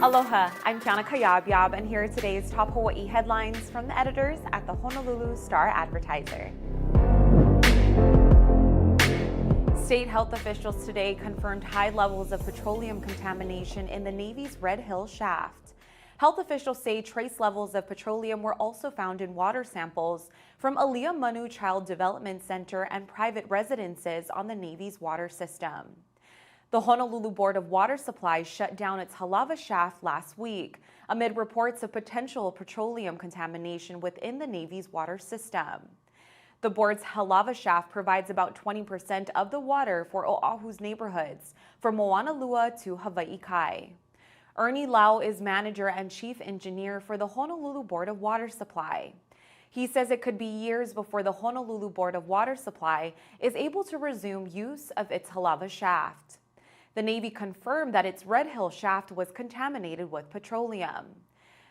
Aloha, I'm Cayabyab, and here are today's top Hawaii headlines from the editors at the Honolulu Star-Advertiser. State health officials today confirmed high levels of petroleum contamination in the Navy's Red Hill shaft. Health officials say trace levels of petroleum were also found in water samples from Aiea-Manu Child Development Center and private residences on the Navy's water system. The Honolulu Board of Water Supply shut down its Halawa shaft last week amid reports of potential petroleum contamination within the Navy's water system. The board's Halawa shaft provides about 20% of the water for Oahu's neighborhoods, from Moanalua to Hawaii Kai. Ernie Lau is manager and chief engineer for the Honolulu Board of Water Supply. He says it could be years before the Honolulu Board of Water Supply is able to resume use of its Halawa shaft. The Navy confirmed that its Red Hill shaft was contaminated with petroleum.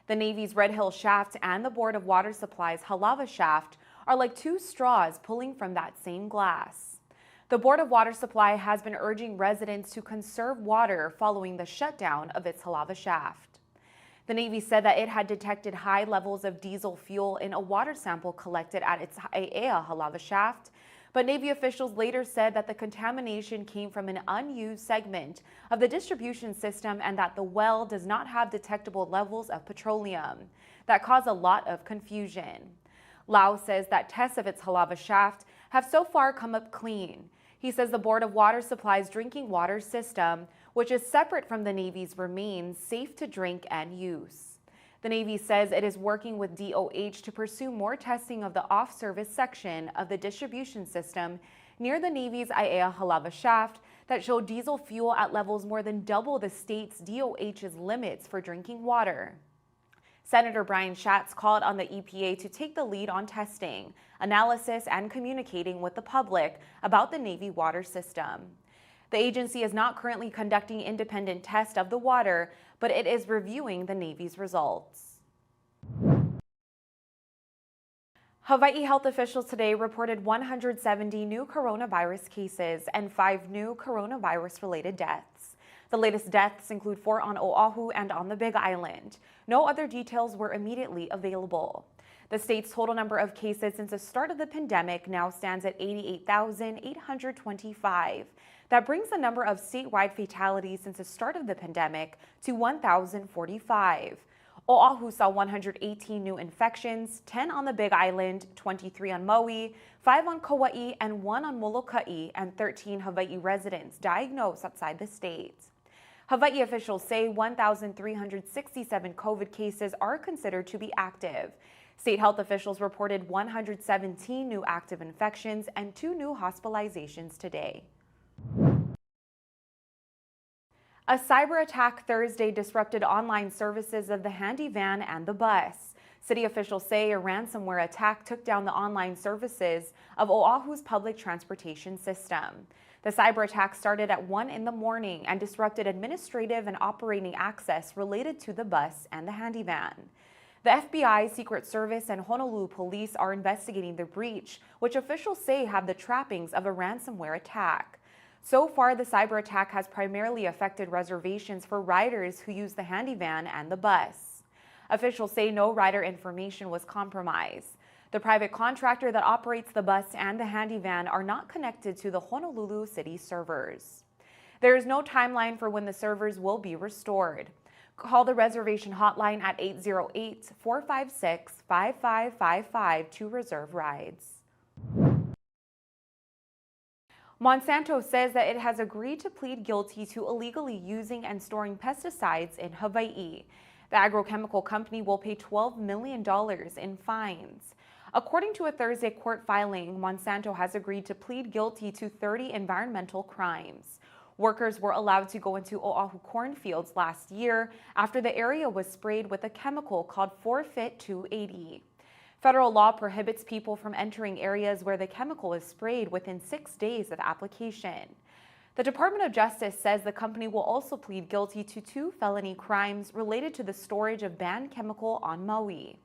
The Navy's Red Hill shaft and the Board of Water Supply's Halawa shaft are like two straws pulling from that same glass. The Board of Water Supply has been urging residents to conserve water following the shutdown of its Halawa shaft. The Navy said that it had detected high levels of diesel fuel in a water sample collected at its Aiea-Halawa shaft, but Navy officials later said that the contamination came from an unused segment of the distribution system and that the well does not have detectable levels of petroleum. That caused a lot of confusion. Lau says that tests of its Halawa shaft have so far come up clean. He says the Board of Water Supply's drinking water system, which is separate from the Navy's, remains safe to drink and use. The Navy says it is working with DOH to pursue more testing of the off-service section of the distribution system near the Navy's Aiea-Halawa shaft that showed diesel fuel at levels more than double the state's DOH's limits for drinking water. Senator Brian Schatz called on the EPA to take the lead on testing, analysis, and communicating with the public about the Navy water system. The agency is not currently conducting independent tests of the water, but it is reviewing the Navy's results. Hawaii health officials today reported 170 new coronavirus cases and 5 new coronavirus-related deaths. The latest deaths include 4 on Oahu and on the Big Island. No other details were immediately available. The state's total number of cases since the start of the pandemic now stands at 88,825. That brings the number of statewide fatalities since the start of the pandemic to 1,045. Oahu saw 118 new infections, 10 on the Big Island, 23 on Maui, 5 on Kauai, and 1 on Molokai, and 13 Hawaii residents diagnosed outside the state. Hawaii officials say 1,367 COVID cases are considered to be active. State health officials reported 117 new active infections and 2 new hospitalizations today. A cyber attack Thursday disrupted online services of the handy van and the bus. City officials say a ransomware attack took down the online services of Oahu's public transportation system. The cyber attack started at 1 in the morning and disrupted administrative and operating access related to the bus and the handy van. The FBI, Secret Service, and Honolulu Police are investigating the breach, which officials say have the trappings of a ransomware attack. So far, the cyber attack has primarily affected reservations for riders who use the handy van and the bus. Officials say no rider information was compromised. The private contractor that operates the bus and the handy van are not connected to the Honolulu city servers. There is no timeline for when the servers will be restored. Call the reservation hotline at 808-456-5555 to reserve rides. Monsanto says that it has agreed to plead guilty to illegally using and storing pesticides in Hawaii. The agrochemical company will pay $12 million in fines. According to a Thursday court filing, Monsanto has agreed to plead guilty to 30 environmental crimes. Workers were allowed to go into Oahu cornfields last year after the area was sprayed with a chemical called Forfeit 280. Federal law prohibits people from entering areas where the chemical is sprayed within 6 days of application. The Department of Justice says the company will also plead guilty to 2 felony crimes related to the storage of banned chemical on Maui.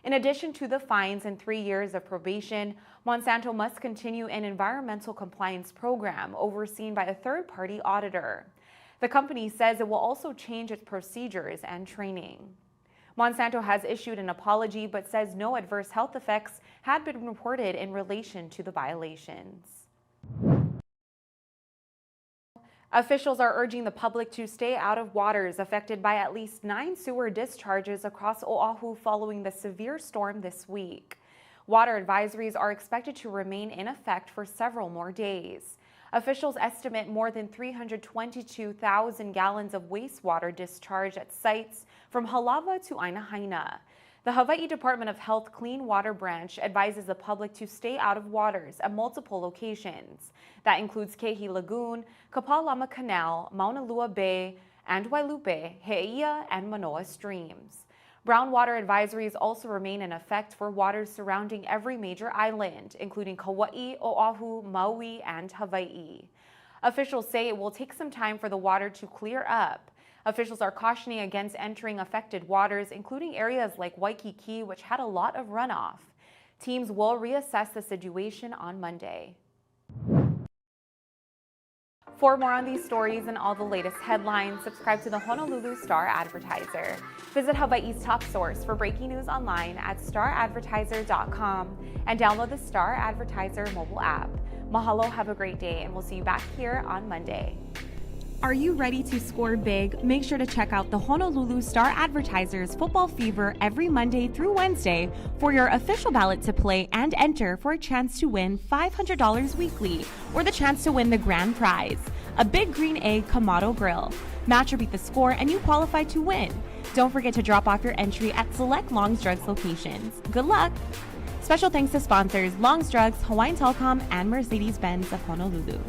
In addition to the fines and 3 years of probation, Monsanto must continue an environmental compliance program overseen by a third-party auditor. The company says it will also change its procedures and training. Monsanto has issued an apology but says no adverse health effects had been reported in relation to the violations. Officials are urging the public to stay out of waters affected by at least 9 sewer discharges across Oahu following the severe storm this week. Water advisories are expected to remain in effect for several more days. Officials estimate more than 322,000 gallons of wastewater discharged at sites from Halawa to Aiea-Halawa. The Hawaii Department of Health Clean Water Branch advises the public to stay out of waters at multiple locations. That includes Kehi Lagoon, Kapalama Canal, Mauna Lua Bay, and Wailupe, Heia, and Manoa streams. Brown water advisories also remain in effect for waters surrounding every major island, including Kauai, Oahu, Maui, and Hawaii. Officials say it will take some time for the water to clear up. Officials are cautioning against entering affected waters, including areas like Waikiki, which had a lot of runoff. Teams will reassess the situation on Monday. For more on these stories and all the latest headlines, subscribe to the Honolulu Star-Advertiser. Visit Hawaii's top source for breaking news online at staradvertiser.com and download the Star-Advertiser mobile app. Mahalo, have a great day, and we'll see you back here on Monday. Are you ready to score big? Make sure to check out the Honolulu Star-Advertiser's Football Fever every Monday through Wednesday for your official ballot to play and enter for a chance to win $500 weekly or the chance to win the grand prize, a Big Green Egg Kamado Grill. Match or beat the score and you qualify to win. Don't forget to drop off your entry at select Long's Drugs locations. Good luck! Special thanks to sponsors Long's Drugs, Hawaiian Telecom, and Mercedes-Benz of Honolulu.